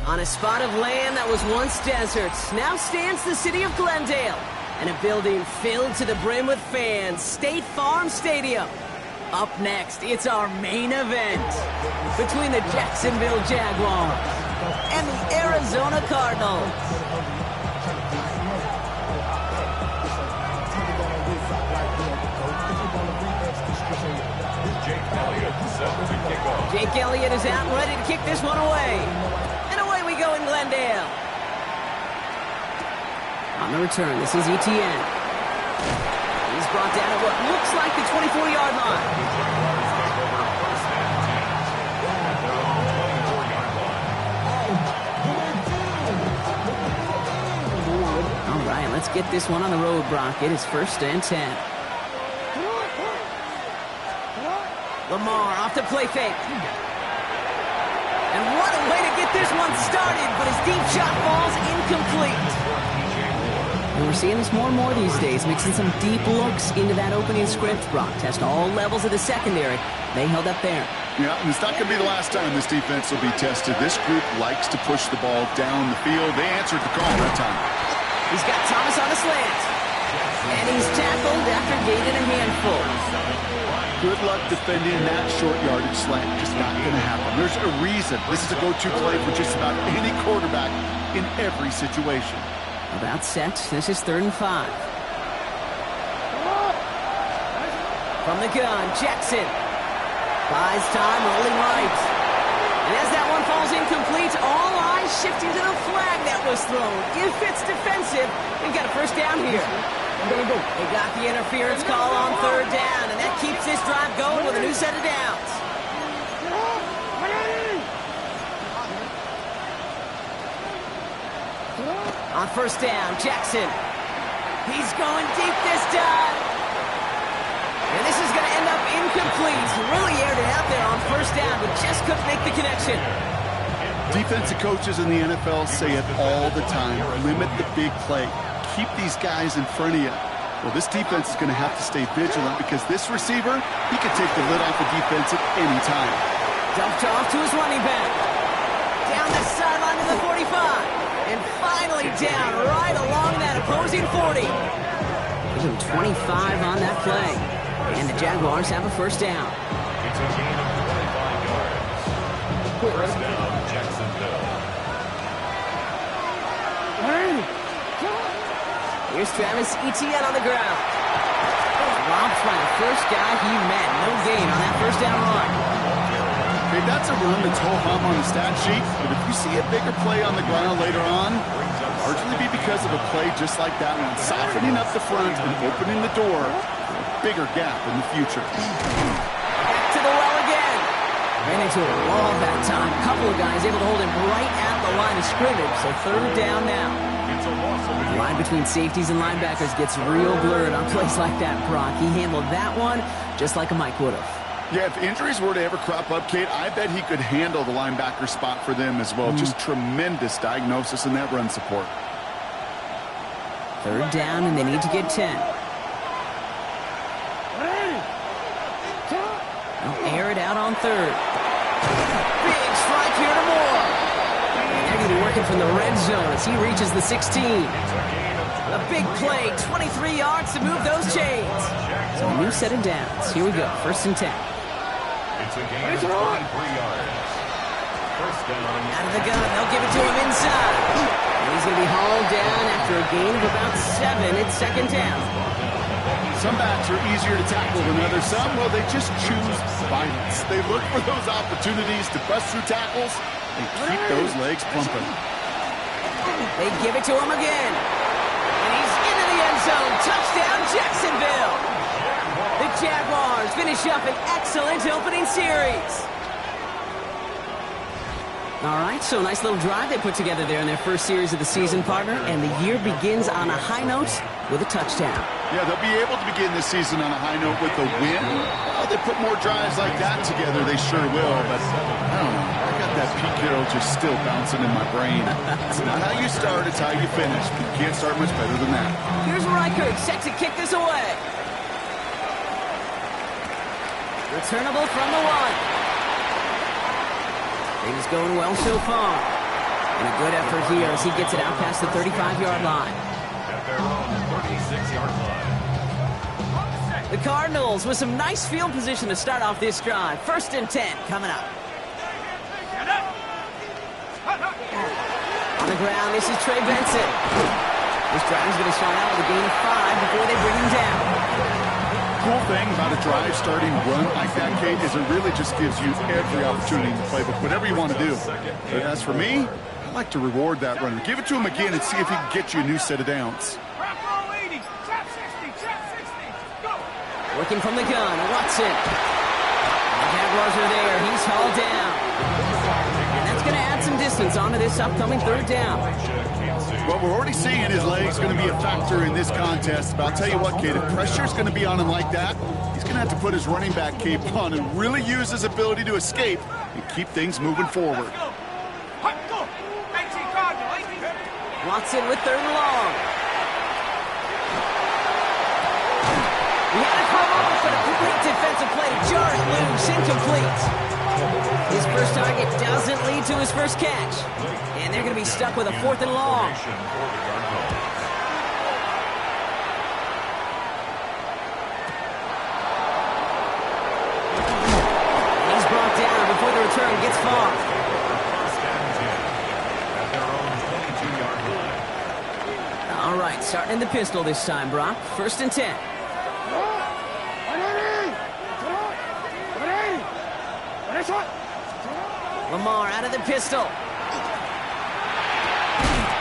On a spot of land that was once desert, now stands the city of Glendale, and a building filled to the brim with fans, State Farm Stadium. Up next, it's our main event between the Jacksonville Jaguars and the Arizona Cardinals. Jake Elliott is out and ready to kick this one away. And away we go in Glendale. On the return, this is Etienne. He's brought down at what looks like the 24-yard line. All right, let's get this one on the road, Brock. It is 1st and 10. Lamar off the play fake. And what a way to get this one started, but his deep shot falls incomplete. And we're seeing this more and more these days, mixing some deep looks into that opening script. Brock test all levels of the secondary. They held up there. Yeah, and it's not going to be the last time this defense will be tested. This group likes to push the ball down the field. They answered the call that time. He's got Thomas on a slant. And he's tackled after gaining a handful. Good luck defending that short yardage slant. Just not going to happen. There's a reason this is a go-to play for just about any quarterback in every situation. About set. This is 3rd and 5. From the gun, Jackson. Buys time, rolling right. And as that one falls incomplete, all eyes shifting to the flag that was thrown. If it's defensive, we've got a 1st down here. They got the interference call on 3rd down, and that keeps this drive going with a new set of downs. On 1st down, Jackson. He's going deep this time. And this is going to end up incomplete. Really aired it out there on 1st down, but just couldn't make the connection. Defensive coaches in the NFL say it all the time. Limit the big play. Keep these guys in front of you. Well, this defense is going to have to stay vigilant because this receiver, he can take the lid off the defense at any time. Dumped off to his running back. Down the sideline to the 45. And finally down right along that opposing 40. Give him 25 on that play. And the Jaguars have a 1st down. It's a gain of 25 yards. 1st down, Jacksonville. Here's Travis Etienne on the ground. Robbed by the first guy he met. No gain on that first down run. Okay, that's a run that's ho-hum on the stat sheet, but if you see a bigger play on the ground later on, largely be because of a play just like that one, softening up the front and opening the door for a bigger gap in the future. Back to the well again. Ran into a wall that time. A couple of guys able to hold him right at the line of scrimmage, so third down now. The line between safeties and linebackers gets real blurred on plays like that, Brock. He handled that one just like a Mike would have. Yeah, if injuries were to ever crop up, Kate, I bet he could handle the linebacker spot for them as well. Just tremendous diagnosis in that run support. Third down, and they need to get 10. They'll air it out on third. Big strike here to Moore. And they're going to be working from the red zone as he reaches the 16. A big play, 23 yards to move those chains. So a new set of downs. Here we go, first and 10. It's a gain of 23 yards. First down. Out of the gun, they'll give it to him inside. And he's going to be hauled down after a gain of about 7. It's second down. Some backs are easier to tackle than others. Some, well, they just choose violence. They look for those opportunities to bust through tackles and keep those legs pumping. They give it to him again. And he's into the end zone. Touchdown, Jacksonville. The Jaguars finish up an excellent opening series. All right, so a nice little drive they put together there in their first series of the season, partner, and the year begins on a high note with a touchdown. Yeah, they'll be able to begin this season on a high note with a win. Well, they put more drives like that together, they sure will, but I don't know. I got that Pete Carroll just still bouncing in my brain. It's not how you start, it's how you finish. You can't start much better than that. Here's Reichert, set to kick this away. Returnable from the 1. Things going well so far. And a good effort here as he gets it out past the 35-yard line. At their own 36-yard line. The Cardinals with some nice field position to start off this drive. First and 10 coming up. On the ground, this is Trey Benson. This drive is going to start out with a gain of 5 before they bring him down. Cool thing about a drive starting run like that, Kate, is it really just gives you every opportunity in the playbook, whatever you want to do. But as for me, I like to reward that runner. Give it to him again and see if he can get you a new set of downs. Working from the gun, Watson. The Jaguars are there. He's hauled down. And that's going to add some distance onto this upcoming third down. Well, we're already seeing his legs going to be a factor in this contest. But I'll tell you what, Kate, if pressure's going to be on him like that, he's going to have to put his running back cape on and really use his ability to escape and keep things moving forward. Watson with third and long. He had to come off, but a great defensive play to jar it loose, incomplete. His first target doesn't lead to his first catch. And they're going to be stuck with a fourth and long. He's brought down before the return gets far. All right, starting in the pistol this time, Brock. First and 10. Lamar out of the pistol.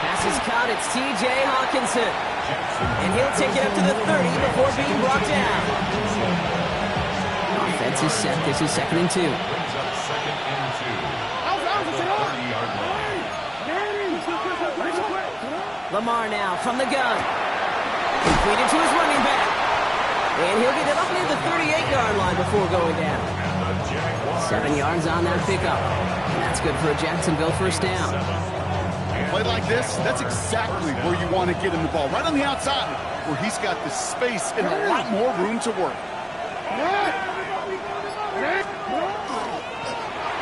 Pass is caught. It's T.J. Hawkinson. And he'll take it up to the 30 before being brought down. Offense is set. This is second and 2. Lamar now from the gun. Completed to his running back. And he'll get it up near the 38-yard line before going down. 7 yards on that pickup. And that's good for a Jacksonville first down. Play like this, that's exactly where you want to get him the ball. Right on the outside, where he's got the space and a lot more room to work.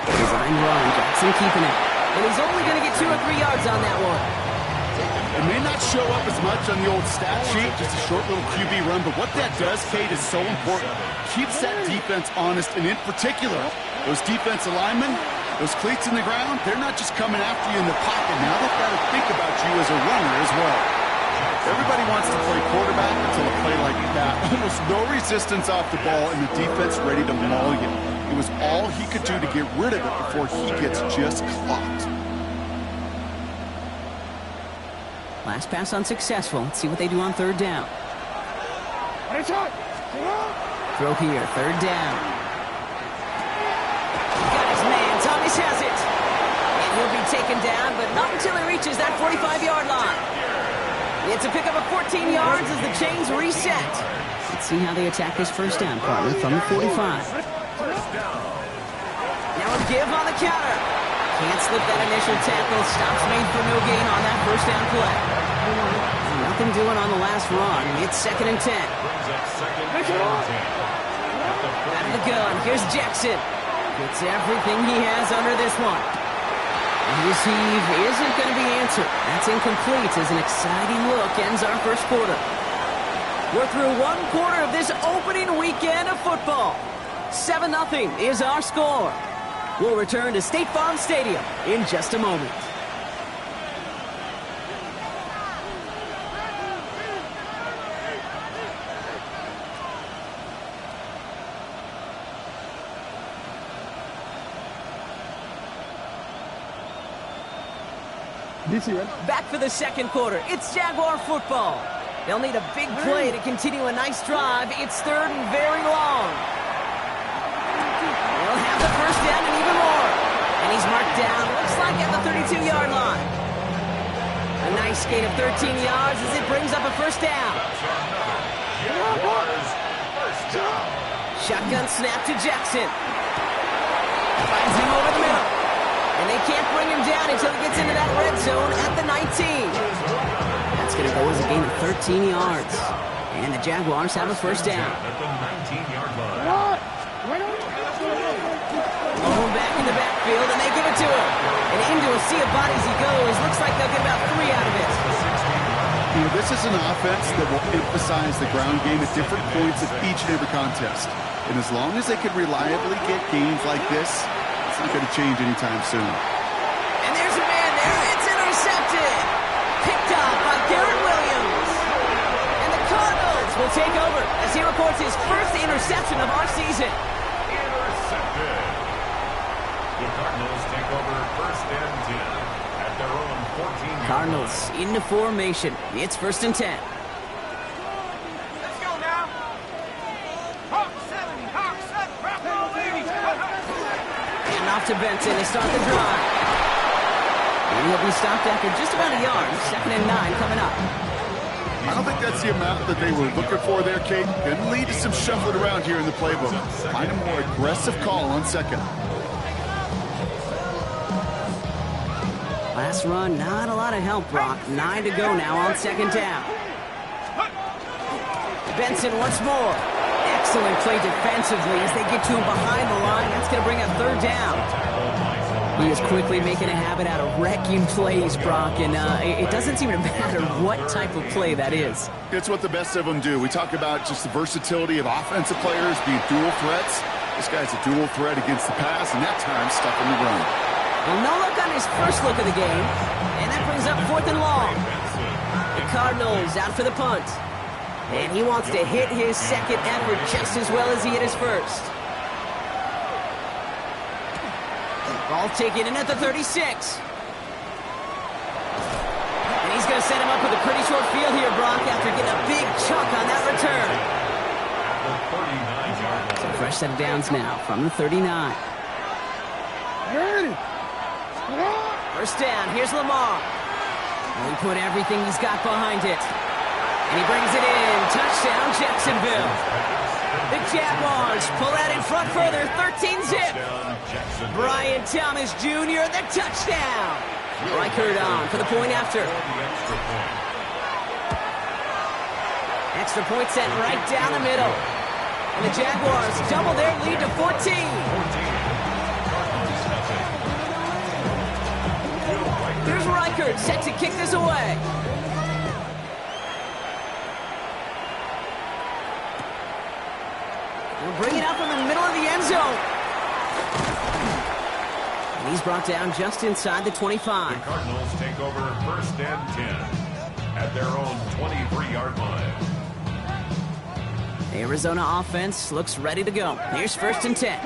Design run, Jackson keeping it. And he's only going to get 2 or 3 yards on that one. It may not show up as much on the old stat sheet, just a short little QB run, but what that does, Kate, is so important. Keeps that defense honest, and in particular, those defensive linemen, those cleats in the ground, they're not just coming after you in the pocket. Now they've got to think about you as a runner as well. Everybody wants to quarterback until a play like that. Almost no resistance off the ball, and the defense ready to maul you. It was all he could do to get rid of it before he gets just clocked. Last pass unsuccessful. Let's see what they do on third down. Throw here, third down. Got his man. Thomas has it. And he'll be taken down, but not until he reaches that 45-yard line. It's a pickup of 14 yards as the chains reset. Let's see how they attack this first down, partner, from the 45. Now a give on the counter. Can't slip that initial tackle. Stops made for no gain on that first down play. Nothing doing on the last run. It's 2nd and 10. Out of the gun. Here's Jackson. Gets everything he has under this one. His heave isn't going to be answered. That's incomplete as an exciting look ends our first quarter. We're through one quarter of this opening weekend of football. 7-0 is our score. We'll return to State Farm Stadium in just a moment. Back for the second quarter. It's Jaguar football. They'll need a big play to continue a nice drive. It's 3rd and very long. They'll have the first down and even more. And he's marked down, looks like at the 32-yard line. A nice gain of 13 yards as it brings up a first down. Shotgun snap to Jackson. Finds him over the middle. And they can't bring him down until he gets into that red zone at the 19. That's going to go as a gain of 13 yards. And the Jaguars have a first down. Moving back in the backfield, and they give it to him. And into a sea of bodies he goes. Looks like they'll get about 3 out of it. You know, this is an offense that will emphasize the ground game at different points of each and every contest. And as long as they can reliably get gains like this, it's not going to change anytime soon. And there's a man there. It's intercepted. Picked up by Garrett Williams. And the Cardinals will take over as he reports his first interception of our season. Intercepted. The Cardinals take over 1st and 10 at their own 14. Cardinals into formation. It's 1st and 10. Let's go now. Hawk 7, Hawk 7, rock roll, baby. And off to Benson to start the drive. And he'll be stopped after just about a yard. 2nd and 9 coming up. I don't think that's the amount that they were looking for there, Kate. Going to lead to some shuffling around here in the playbook. Find a more aggressive call on 2nd. Last run, not a lot of help, Brock. 9 to go now on 2nd down. Benson once more. Excellent play defensively as they get to him behind the line. That's going to bring up 3rd down. He is quickly making a habit out of wrecking plays, Brock, and it doesn't seem to matter what type of play that is. It's what the best of them do. We talk about just the versatility of offensive players being dual threats. This guy's a dual threat against the pass, and that time stuck in the run. Well, no look on his first look of the game, and that brings up 4th and long. The Cardinals out for the punt, and he wants to hit his second effort just as well as he hit his first. Ball taken in at the 36. And he's going to set him up with a pretty short field here, Brock, after getting a big chunk on that return. So fresh set of downs now from the 39. First down, here's Lamar. And he put everything he's got behind it. And he brings it in. Touchdown, Jacksonville. The Jaguars pull out in front further, 13-zip. Brian Thomas Jr., the touchdown. Reichert on for the point after. Extra point set right down the middle. And the Jaguars double their lead to 14. Here's Reichert set to kick this away. We'll bring it out from the middle of the end zone. And he's brought down just inside the 25. The Cardinals take over 1st and 10 at their own 23-yard line. Arizona offense looks ready to go. Here's 1st and 10.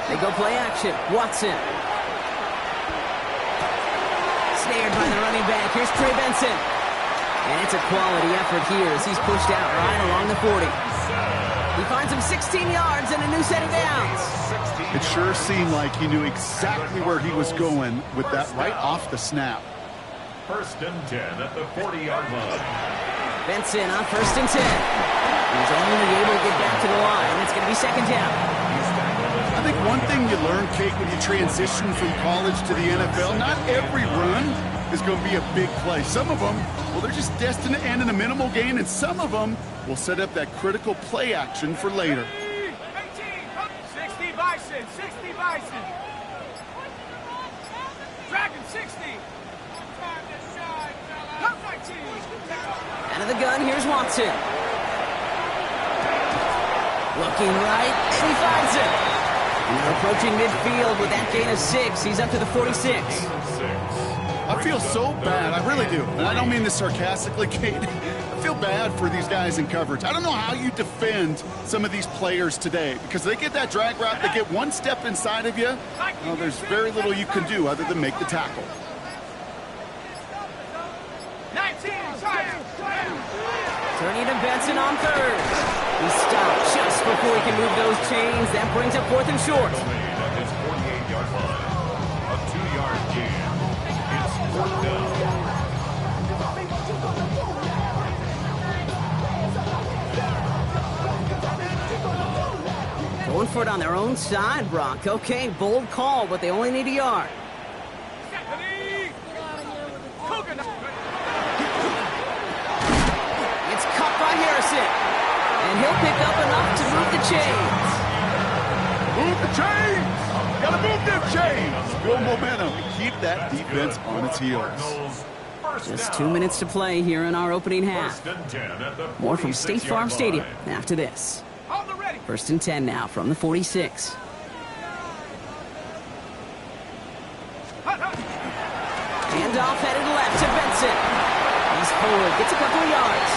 They go play action. Watson. Snared by the running back. Here's Trey Benson. And it's a quality effort here as he's pushed out right along the 40. He finds him 16 yards and a new set of downs. It sure seemed like he knew exactly where he was going with that right off the snap. 1st and 10 at the 40-yard line. Benson on 1st and 10. He's only able to get back to the line. It's going to be 2nd down. I think one thing you learn, Kate, when you transition from college to the NFL, not every run is going to be a big play. Some of them, well, they're just destined to end in a minimal gain, and some of them will set up that critical play action for later. 60 Bison, 60 Bison. Dragon 60. Out of the gun, here's Watson. Looking right, and he finds it. And they're approaching midfield with that gain of 6. He's up to the 46. I feel so bad. I really do. And I don't mean this sarcastically, Kate. I feel bad for these guys in coverage. I don't know how you defend some of these players today because they get that drag route, they get one step inside of you. Well, there's very little you can do other than make the tackle. 19, Turning to Benson on 3rd. He stopped just before he can move those chains. That brings up 4th and short. At his 48-yard line. A 2-yard gain. It's 4th down. Going for it on their own side, Brock. Okay, bold call, but they only need a yard. It's cut by Harrison. And he'll pick up enough to move the chains. Move the chains! Gotta move them chains! Build momentum. Keep that defense on its heels. Just 2 minutes to play here in our opening half. More from State Farm Stadium after this. 1st and 10 now from the 46. Handoff headed left to Benson. He's forward, gets a couple of yards.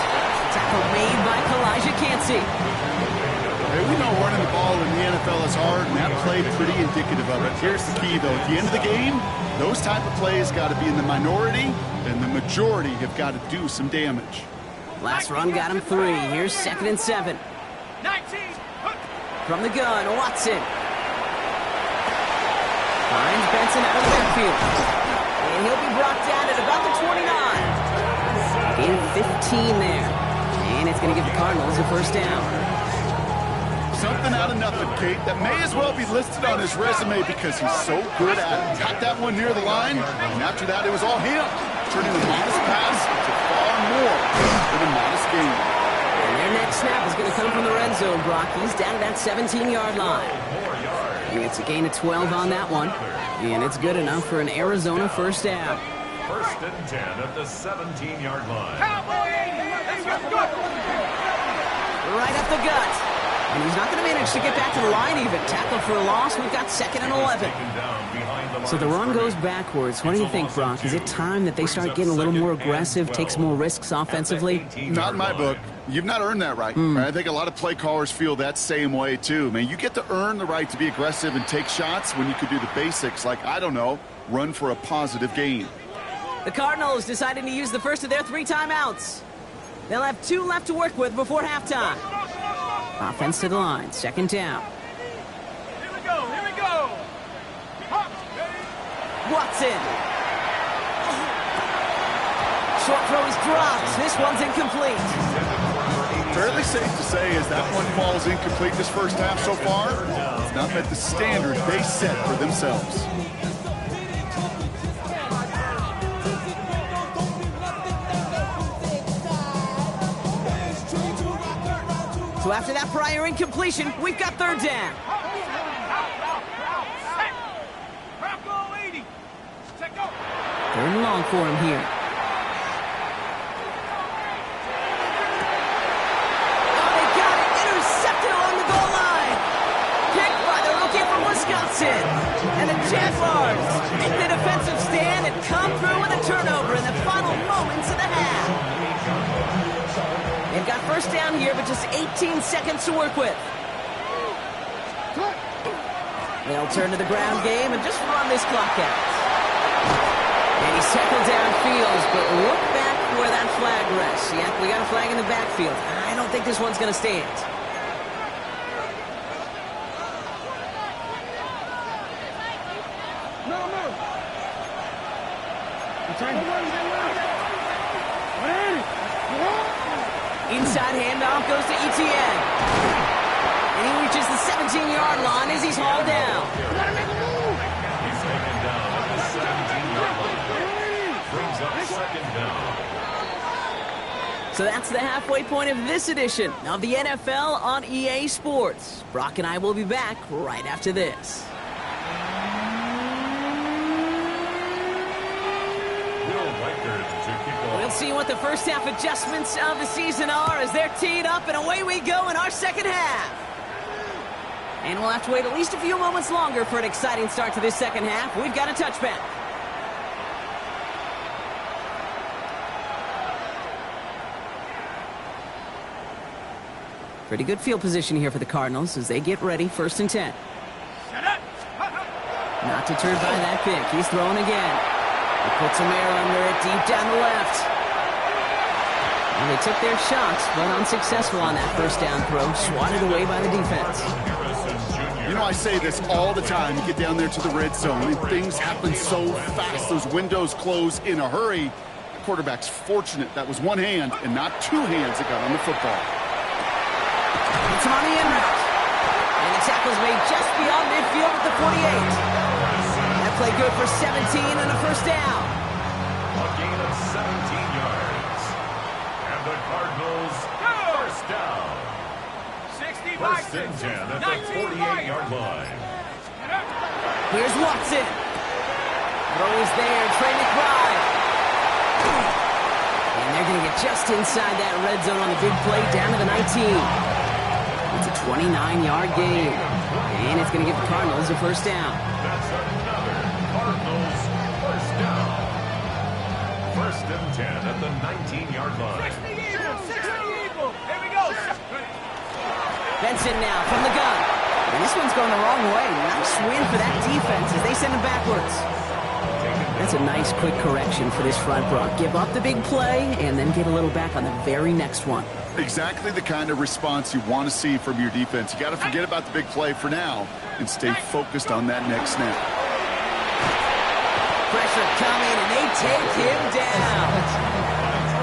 Tackle made by Kalijah Cansey. Hey, we know running the ball in the NFL is hard, and that play pretty indicative of it. Here's the key, though. At the end of the game, those type of plays got to be in the minority, and the majority have got to do some damage. Last run got him 3. Here's 2nd and 7. 19. From the gun, Watson. Finds Benson out of the backfield. And he'll be brought down at about the 29. Gain of 15 there. And it's going to give the Cardinals a 1st down. Something out of nothing, Kate, that may as well be listed on his resume because he's so good at it. Got that one near the line, and after that, it was all him. Turning a modest pass into far more than a modest gain. And their next snap is going to come from the red zone, Brock. He's down at that 17-yard line. It's a gain of 12 on that one. And it's good enough for an Arizona 1st down. 1st and 10 at the 17-yard line. Cowboy 80. Let's go. Right up the gut. And he's not going to manage to get back to the line even. Tackle for a loss. We've got 2nd and 11. So the run goes backwards. What do you think, Brock? Is it time that they start getting a little more aggressive, take some more risks offensively? Not in my book. You've not earned that right. I think a lot of play callers feel that same way, too. Man, you get to earn the right to be aggressive and take shots when you could do the basics like, I don't know, run for a positive gain. The Cardinals deciding to use the first of their 3 timeouts. They'll have 2 left to work with before halftime. Offense to the line, 2nd down. Here we go. Watson. Short throw is dropped. This one's incomplete. Fairly safe to say as that one falls incomplete this first half so far, it's not met the standard they set for themselves. So after that prior incompletion, we've got 3rd down. Bronco 80. Check go. 3rd and long for him here. Oh, they got it. Intercepted along the goal line. Kicked by the rookie from Wisconsin. And the Jaguars make the defensive stand and come through with a turnover in the final moments of the half. They've got first down here, but just 18 seconds to work with. They'll turn to the ground game and just run this clock out. And he's tackled downfield, but look back where that flag rests. Yeah, we got a flag in the backfield. I don't think this one's going to stand. Inside handoff goes to Etienne. And he reaches the 17-yard line as he's hauled down. He's taken down at the 17-yard line. Brings up second down. So that's the halfway point of this edition of the NFL on EA Sports. Brock and I will be back right after this. We'll see what the first half adjustments of the season are as they're teed up, and away we go in our second half. And we'll have to wait at least a few moments longer for an exciting start to this second half. We've got a touchback. Pretty good field position here for the Cardinals as they get ready, 1st and 10. Not deterred by that pick. He's throwing again. He puts some air under it deep down the left. And they took their shots, but unsuccessful on that first down throw. Swatted away by the defense. You know, I say this all the time. You get down there to the red zone, and things happen so fast. Those windows close in a hurry. The quarterback's fortunate that was one hand and not two hands that got on the football. It's on the in route. And the tackle's made just beyond midfield at the 48. That play good for 17 and a first down. A gain of 17 yards. And the Cardinals, first down. 1st and 10 at the 48-yard line. Here's Watson. Throw is there. Trey McBride. And they're going to get just inside that red zone on the big play down to the 19. It's a 29-yard gain. And it's going to give the Cardinals a first down. That's another Cardinals first down. 1st and 10 at the 19-yard line. 60 Eagle. Here we go. Benson now from the gun. And this one's going the wrong way. Nice win for that defense as they send him backwards. That's a nice quick correction for this front, Brock. Give up the big play and then get a little back on the very next one. Exactly the kind of response you want to see from your defense. You got to forget about the big play for now and stay focused on that next snap. Pressure coming, and they take him down.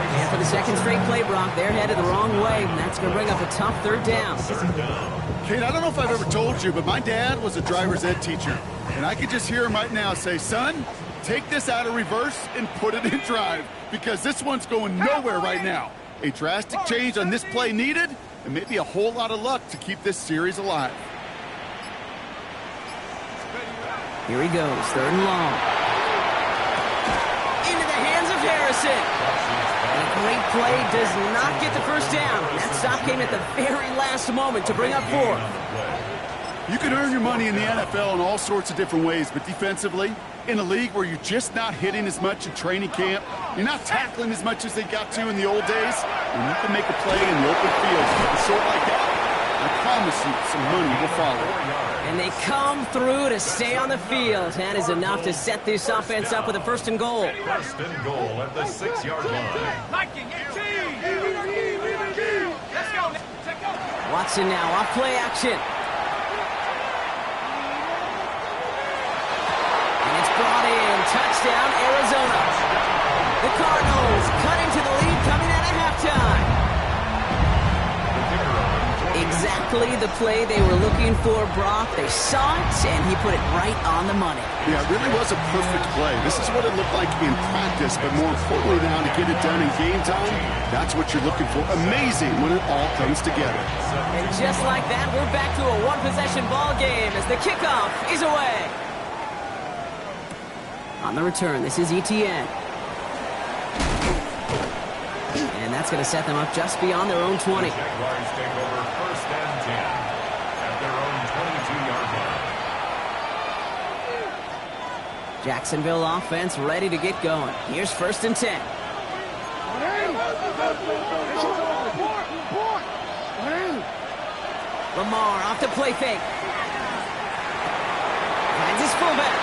And for the second straight play, Brock, they're headed the wrong way, and that's going to bring up a tough third down. Kate, I don't know if I've ever told you, but my dad was a driver's ed teacher. And I could just hear him right now say, son, take this out of reverse and put it in drive, because this one's going nowhere right now. A drastic change on this play needed, and maybe a whole lot of luck to keep this series alive. Here he goes, 3rd and long. Into the hands of Harrison. And a great play does not get the first down. That stop came at the very last moment to bring up 4. You can earn your money in the NFL in all sorts of different ways, but defensively, in a league where you're just not hitting as much in training camp, you're not tackling as much as they got to in the old days, and you can make a play in the open field. A short like that, I promise you some money will follow. And they come through to stay on the field. That is enough to set this offense up with a 1st and goal. 1st and goal at the 6-yard line. Let's go. Watson now off play action. And it's brought in. Touchdown, Arizona. The Cardinals cut into the lead coming out of halftime. Exactly the play they were looking for, Brock. They saw it, and he put it right on the money. Yeah, it really was a perfect play. This is what it looked like in practice, but more importantly now to get it done in game time, that's what you're looking for. Amazing when it all comes together. And just like that, we're back to a one-possession ball game as the kickoff is away. On the return, this is Etienne. And that's going to set them up just beyond their own 20. Jaguars take over 1st and 10 at their own 22-yard line. Jacksonville offense ready to get going. Here's 1st and 10. Lamar off the play fake. Finds his fullback.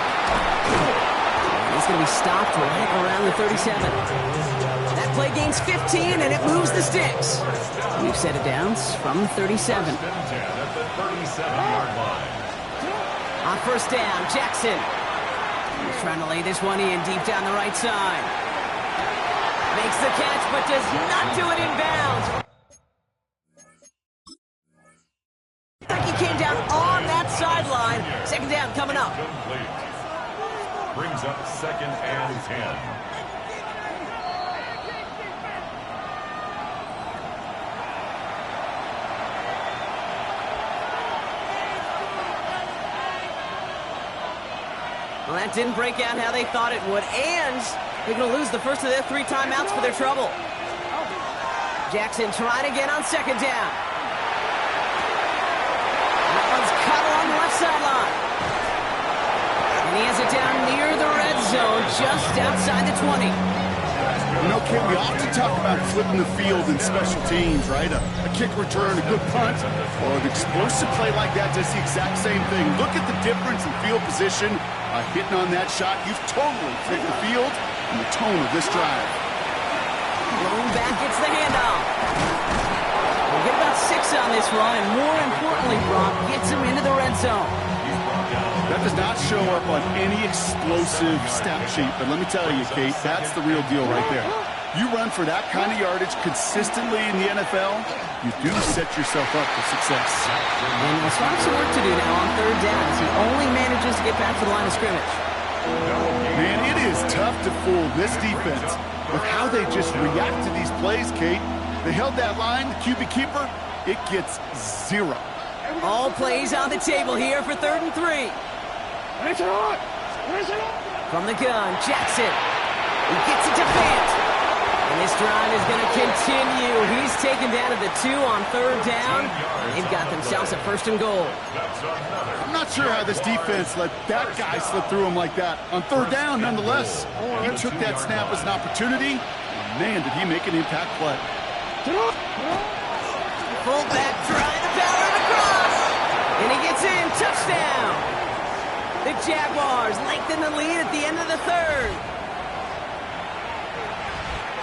He's going to be stopped right around the 37. That play gains 15, and it moves the sticks. We've set it down from 37. First and 10 at the 37-yard line. On first down, Jackson. He's trying to lay this one in deep down the right side. Makes the catch, but does not do it in bounds. I think he came down on that sideline. Second down coming up. Complete. Brings up second and 10. Well, that didn't break out how they thought it would, and they're going to lose the first of their 3 timeouts for their trouble. Jackson trying again on second down. That one's cut along the left sideline. And he has it down near the red zone, just outside the 20. You know, Kit, we often talk about flipping the field in special teams, right? A kick return, a good punt, or an explosive play like that does the exact same thing. Look at the difference in field position. Hitting on that shot, you've totally flipped the field and the tone of this drive. Lone back gets the handoff. We'll get about 6 on this run, and more importantly, Brock gets him into the red zone. That does not show up on any explosive stat sheet, but let me tell you, Kate, that's the real deal right there. You run for that kind of yardage consistently in the NFL, you do set yourself up for success. And he'll have some work to do now on third down as he only manages to get back to the line of scrimmage. Man, it is tough to fool this defense with how they just react to these plays, Kate. They held that line, the QB keeper, it gets 0. All plays on the table here for 3rd and 3. From the gun, Jackson. He gets it to Fant. And this drive is going to continue. He's taken down to the 2 on 3rd down. They've got themselves a 1st and goal. I'm not sure how this defense let that guy slip through him like that. On 3rd down, nonetheless, he took that snap as an opportunity. And man, did he make an impact play. Fullback trying to power it across. And he gets in. Touchdown. The Jaguars lengthen the lead at the end of the 3rd.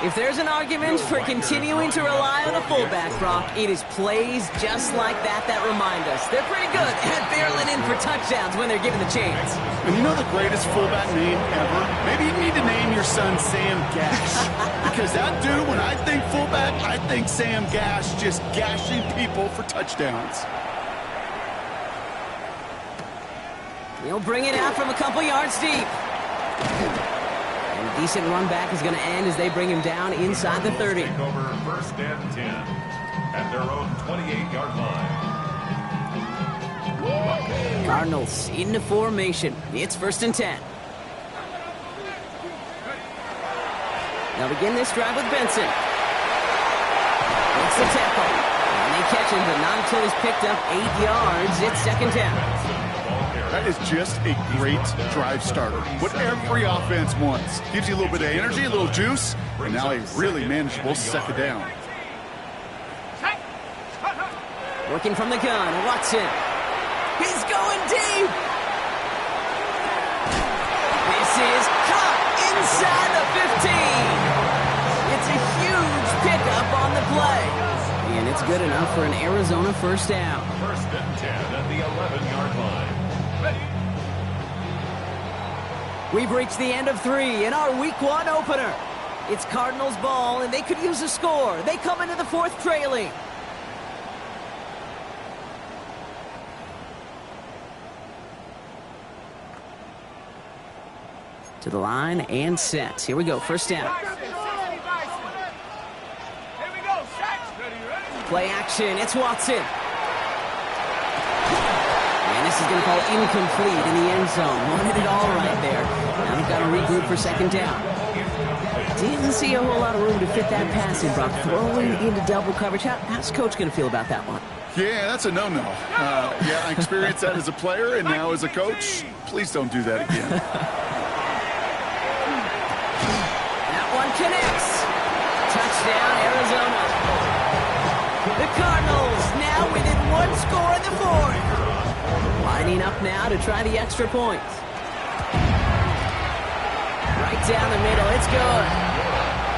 If there's an argument for continuing to rely on a fullback, Brock, it is plays just like that that remind us. They're pretty good at barreling in for touchdowns when they're given the chance. And you know the greatest fullback name ever? Maybe you need to name your son Sam Gash. Because that dude, when I think fullback, I think Sam Gash just gashing people for touchdowns. He'll bring it out from a couple yards deep. A decent run back is going to end as they bring him down inside the 30. Take over 1st and 10 at their own 28-yard line. Cardinals into formation. It's 1st and 10. They'll begin this drive with Benson. It's the tackle. And they catch him, but not until he's picked up 8 yards. It's 2nd down. That is just a great drive starter. What every offense wants. Gives you a little bit of energy, a little juice, and now a really manageable 2nd down. Working from the gun, Watson. He's going deep. This is caught inside the 15. It's a huge pickup on the play. And it's good enough for an Arizona 1st down. 1st and 10 at the 11-yard line. We've reached the end of 3 in our Week 1 opener. It's Cardinals ball, and they could use a score. They come into the 4th trailing. To the line and set. Here we go, 1st down. Play action, it's Watson. And this is going to fall incomplete in the end zone. Wanted it all right there. Now we've got to regroup for 2nd down. Didn't see a whole lot of room to fit that pass in, Brock. Throwing into double coverage. How's Coach going to feel about that one? Yeah, that's a no-no. Yeah, I experienced that as a player, and now as a coach, please don't do that again. That one connects. Touchdown, Arizona. The Cardinals now within 1 and score in the fourth. Lining up now to try the extra point. Right down the middle, it's good.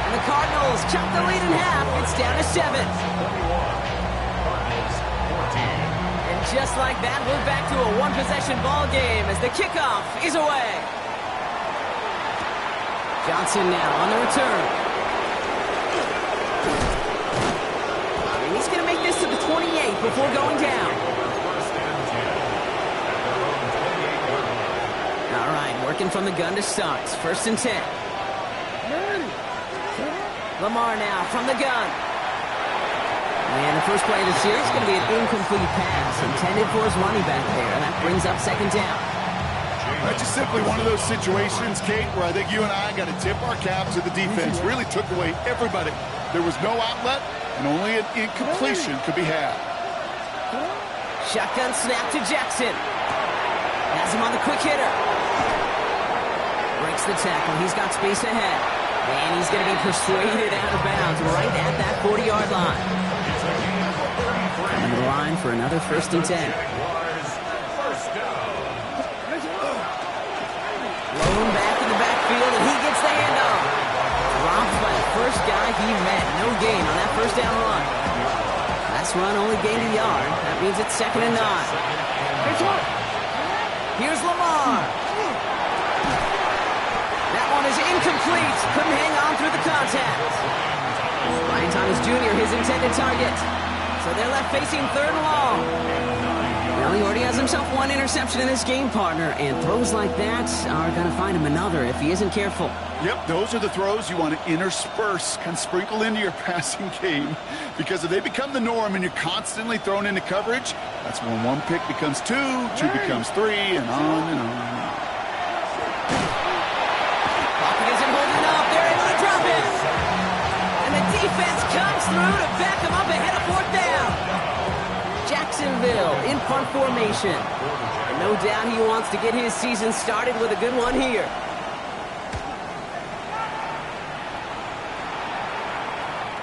And the Cardinals chop the lead in half. It's down to 7. And just like that, we're back to a one-possession ball game as the kickoff is away. Johnson now on the return. And he's going to make this to the 28 before going down. All right, working from the gun to start. 1st and 10. Lamar now from the gun. And the first play of the series is going to be an incomplete pass intended for his running back there. And that brings up 2nd down. That's just simply one of those situations, Kate, where I think you and I got to tip our cap to the defense. Really took away everybody. There was no outlet, and only an incompletion could be had. Shotgun snap to Jackson. Has him on the quick hitter. Breaks the tackle. He's got space ahead. And he's going to be persuaded out of bounds right at that 40-yard line. Coming to the line for another 1st and 10. Lone back in the backfield, and he gets the handoff. Dropped by the first guy he met. No gain on that 1st down run. Last run only gained a yard. That means it's 2nd and 9. Here's Lamar. That one is incomplete. Couldn't hang on through the contact. Brian Thomas Jr., his intended target. So they're left facing 3rd and long. Well, he already has himself one interception in this game, partner, and throws like that are going to find him another if he isn't careful. Yep, those are the throws you want to intersperse, kind of sprinkle into your passing game, because if they become the norm and you're constantly thrown into coverage, that's when 1 pick becomes 2, 2 becomes 3, and on and on and on. Pocket isn't holding up. They're able to drop it. And the defense comes through to back him up ahead of 4th down. Jacksonville in front formation. And no doubt he wants to get his season started with a good one here.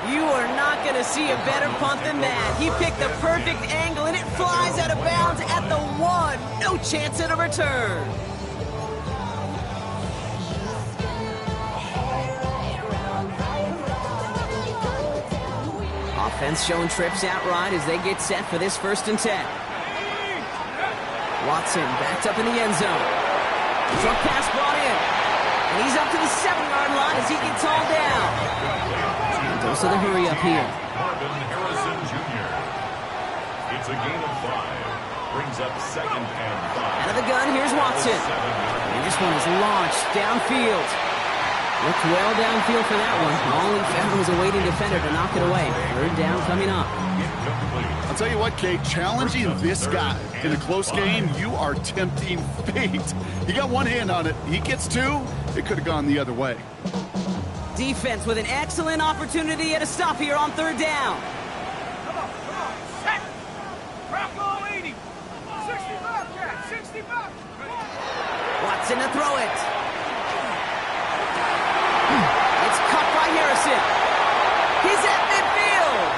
You are not going to see a better punt than that. He picked the perfect angle, and it flies out of bounds at the 1. No chance at a return. Offense showing trips outright as they get set for this 1st and 10. Watson backed up in the end zone. Drop pass brought in. And he's up to the 7-yard line as he gets hauled down. Those are the hurry up here. Marvin Harrison Jr. It's a gain of 5. Brings up 2nd and 5. Out of the gun, here's Watson. And this one is launched downfield. Looked well downfield for that one. All he found was a waiting defender to knock it away. 3rd down coming up. I'll tell you what, Kate, challenging this guy in a close game, you are tempting fate. He got one hand on it. He gets 2. It could have gone the other way. Defense with an excellent opportunity at a stop here on 3rd down. Come on, set. Bronco 80. 65, Jack, 65. Watson to throw it. It's caught by Harrison. He's at midfield.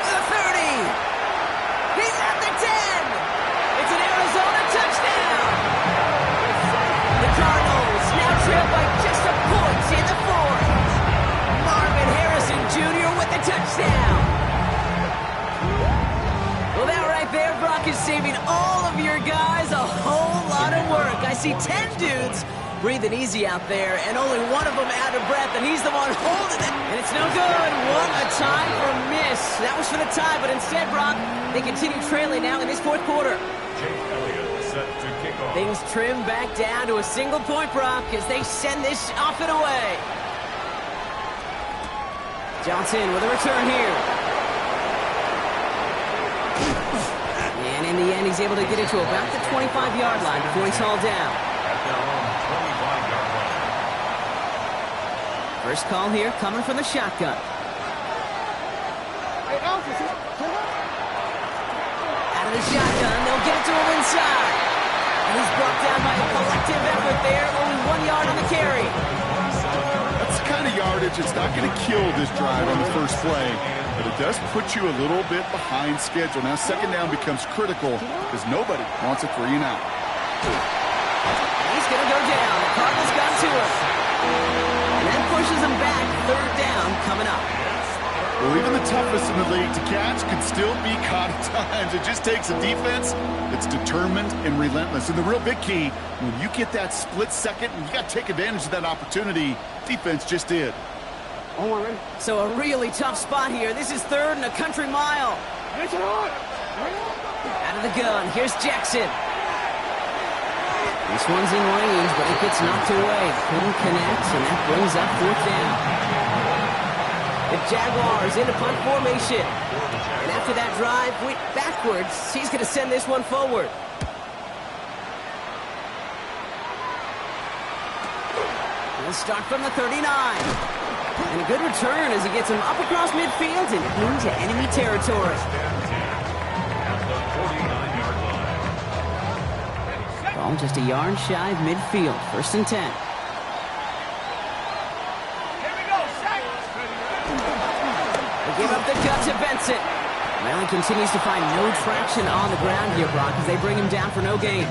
The 30. He's at the 10. It's an Arizona touchdown. The Cardinals now trail by just a point in the 4th. Marvin Harrison Jr. with the touchdown. Well, that right there, Brock, is saving all of your guys a whole lot of work. I see 10 dudes breathing easy out there, and only one of them out of breath, and he's the one holding it. And it's no good. What a time for miss. That was for the tie, but instead, Brock, they continue trailing now in this 4th quarter. Jake Elliott set to kick off. Things trim back down to a single point, Brock, as they send this off and away. Johnson with a return here. And in the end, he's able to get it to about the 25-yard line before he's hauled down. At their own 25-yard line. First call here coming from the shotgun. Out of the shotgun, they'll get it to him inside. And he's brought down by a collective effort there, only 1 yard on the carry. That's kind of yardage. It's not going to kill this drive on the first play, but it does put you a little bit behind schedule. Now second down becomes critical because nobody wants a 3 and out. He's going to go down. The Cardinals got to him. And that pushes him back. Third down coming up. Well, even the toughest in the league to catch can still be caught at times. It just takes a defense that's determined and relentless. And the real big key, when you get that split second, and you got to take advantage of that opportunity, defense just did. So a really tough spot here. This is third and a country mile. Out of the gun. Here's Jackson. This one's in range, but it gets knocked away. Couldn't connect, and that brings up fourth down. The Jaguars into punt formation. And after that drive went backwards, he's going to send this one forward. He'll start from the 39. And a good return as he gets him up across midfield and into enemy territory. Ball just a yard shy of midfield. First and 10. Give up the cut to Benson. Well, he continues to find no traction on the ground here, Brock, as they bring him down for no gain.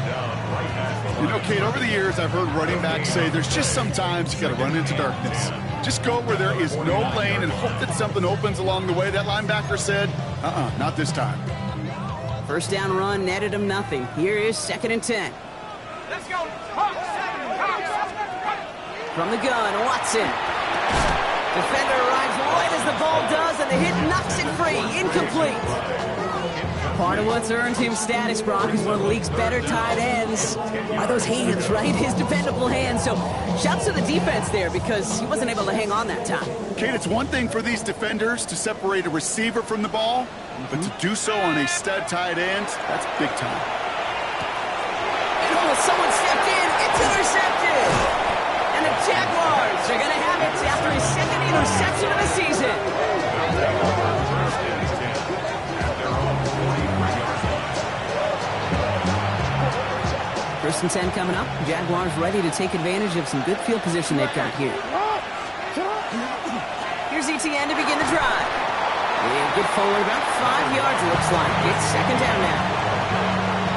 You know, Kate, over the years, I've heard running backs say there's just sometimes you got to run into darkness. Just go where there is no lane and hope that something opens along the way. That linebacker said, not this time. First down run netted him nothing. Here is second and 10. Let's go. From the gun, Watson. Defender arrives right as the ball does, and the hit knocks it free. Incomplete. Part of what's earned him status, Brock, is one of the league's better tight ends. Are those hands, right? His dependable hands. So shouts to the defense there because he wasn't able to hang on that time. Kate, it's one thing for these defenders to separate a receiver from the ball, but to do so on a stud tight end, that's big time. Oh, someone stepped in. It's intercepted. And the Jaguars are going to have it after his second interception of the season. First and 10 coming up. Jaguars ready to take advantage of some good field position they've got here. Here's ETN to begin the drive. And get forward about 5 yards, it looks like. It's second down now.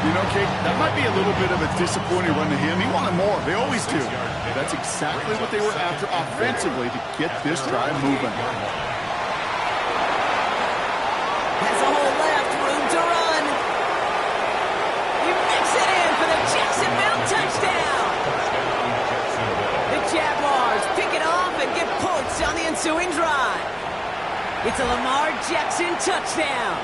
You know, Kate, that might be a little bit of a disappointing run to him. He wanted more. They always do. That's exactly what they were after offensively to get this drive moving. Has a hole left, room to run. He makes it in for the Jacksonville touchdown. The Jaguars pick it off and get points on the ensuing drive. It's a Lamar Jackson touchdown.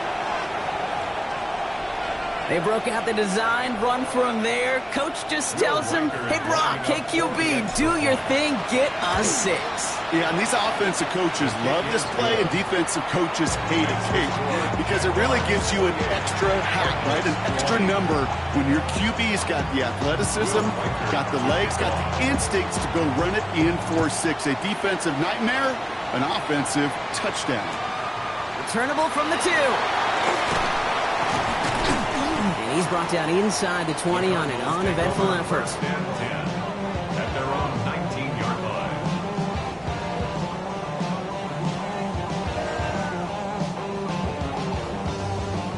They broke out the design run for him there. Coach just tells him, hey, Brock, KQB, do your thing, get a 6. Yeah, and these offensive coaches love this play, and defensive coaches hate it, Kate, because it really gives you an extra hat, right, an extra number when your QB's got the athleticism, got the legs, got the instincts to go run it in for 6. A defensive nightmare, an offensive touchdown. Returnable from the 2. He's brought down inside the 20 on an uneventful effort. At their own 19-yard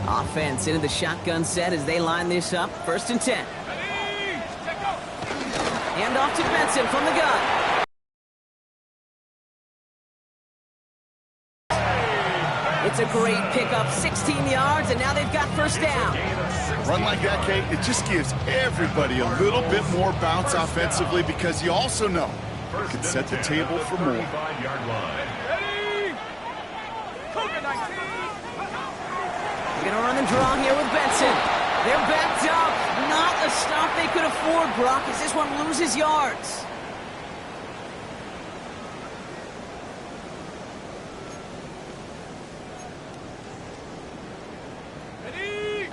line. Offense into the shotgun set as they line this up. First and 10. Hand off to Benson from the gun. It's a great pickup, 16 yards, and now they've got first down. Run like that, Kate, it just gives everybody a little bit more bounce offensively because you also know it can set the table for more. They're going to run the draw here with Benson. They're backed up. Not a stop they could afford, Brock, as this one loses yards.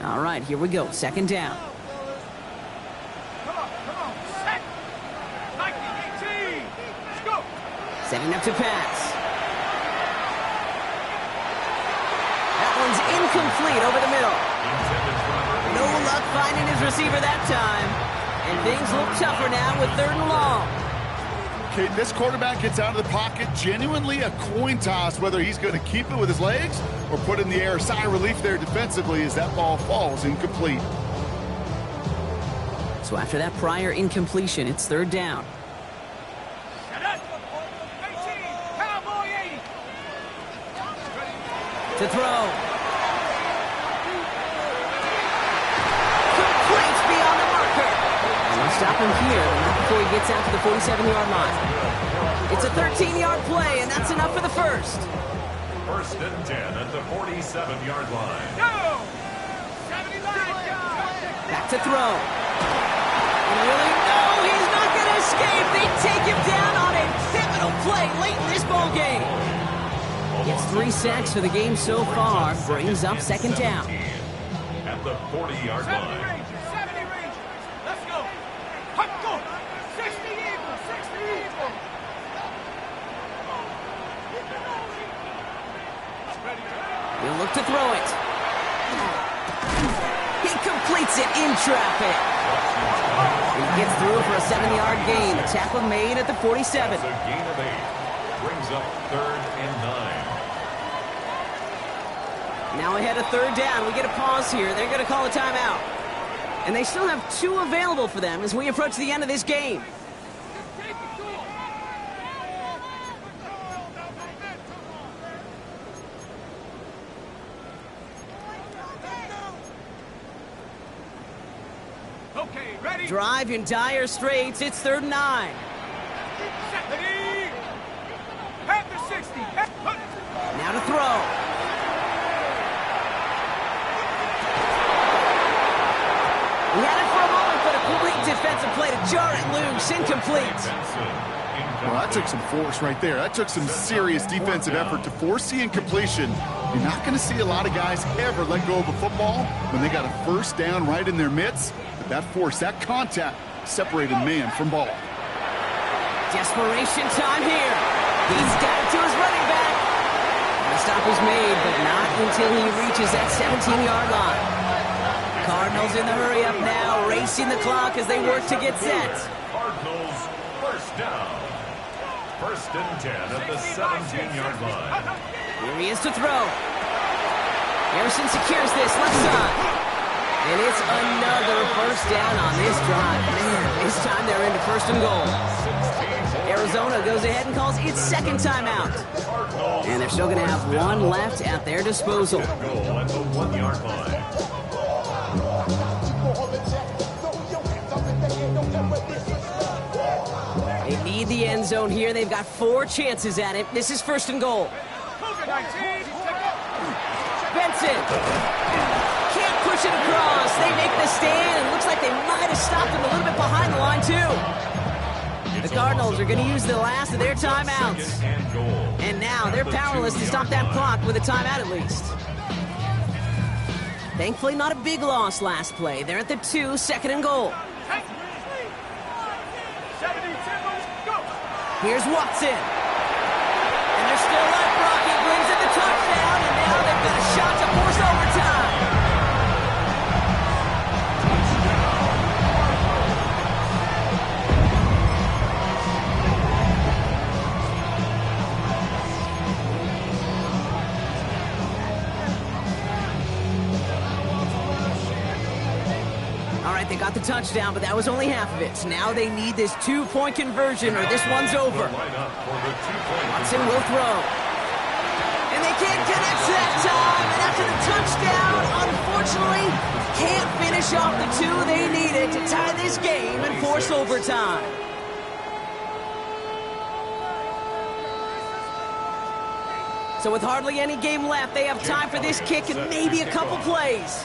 All right, here we go. Second down. Come on. Set. 19-18. Let's go. Setting up to pass. That one's incomplete over the middle. No luck finding his receiver that time. And things look tougher now with third and long. Okay, this quarterback gets out of the pocket, genuinely a coin toss, whether he's going to keep it with his legs or put it in the air. Sigh of relief there defensively as that ball falls incomplete. So after that prior incompletion, it's third down. To throw. Complete beyond the marker. And they'll stop him here, but not before he gets out to the 47-yard line. It's a 13-yard play, and that's enough for the first. First and 10 at the 47-yard line. Go! 79! Back to throw. And really, no, he's not going to escape. They take him down on a pivotal play late in this ball game. Gets 3 sacks for the game so far. Brings up second down. At the 40-yard 70 line. Rangers, 70 Rangers. Let's go. Hut, go. 60 Eagles, 60 Eagles. He'll look to throw it. He completes it in traffic. He gets through for a 7-yard gain. The tackle made at the 47. That's a gain of 8. Brings up third and 9. Now ahead of third down. We get a pause here. They're going to call a timeout. And they still have 2 available for them as we approach the end of this game. Okay, ready? Drive in dire straits. It's third and 9. 70. At the 60. Now to throw. He had it for a moment, but a complete defensive play to jar it loose. Incomplete. Well, that took some force right there. That took some serious defensive effort to force the incompletion. You're not going to see a lot of guys ever let go of a football when they got a first down right in their midst. But that force, that contact, separated man from ball. Desperation time here. He's got it to his running back. The stop is made, but not until he reaches that 17-yard line. Cardinals in the hurry up now, racing the clock as they work to get set. Cardinals first down. First and 10 at the 17-yard line. Here he is to throw. Harrison secures this left side. And it's another first down on this drive. Man, this time they're into first and goal. Arizona goes ahead and calls its second timeout. And they're still going to have 1 left at their disposal. Goal at the 1-yard line. They need the end zone here. They've got 4 chances at it. This is first and goal. Benson can't push it across. They make the stand. It looks like they might have stopped him a little bit behind the line, too. The Cardinals are going to use the last of their timeouts. And now they're powerless to stop that clock with a timeout at least. Thankfully, not a big loss last play. They're at the 2, second and goal. Here's Watson. And they're still up. Rocky brings in the touchdown, and now they've got a shot to force overtime. All right, they got the touchdown, but that was only half of it. Now they need this 2-point conversion or this one's over. Watson will throw. And they can't connect that time. And after the touchdown, unfortunately, can't finish off the 2 they needed to tie this game and force overtime. So with hardly any game left, they have time for this kick and maybe a couple plays.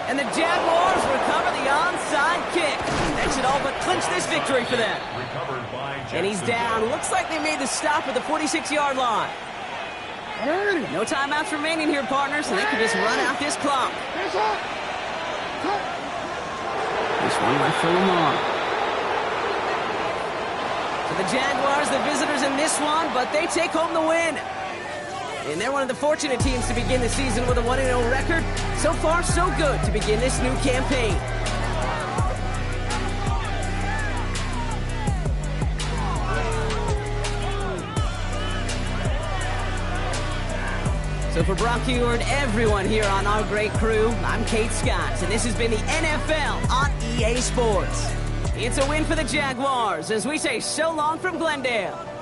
And the Jaguars recover the onside kick. That should all but clinch this victory for them. And he's down. Looks like they made the stop at the 46-yard line. No timeouts remaining here, partners, so they can just run out this clock. Just 1 left for Lamar. So the Jaguars, the visitors in this one, but they take home the win. And they're one of the fortunate teams to begin the season with a 1-0 record. So far, so good to begin this new campaign. So for Brock Huard, everyone here on our great crew, I'm Kate Scott, and this has been the NFL on EA Sports. It's a win for the Jaguars as we say so long from Glendale.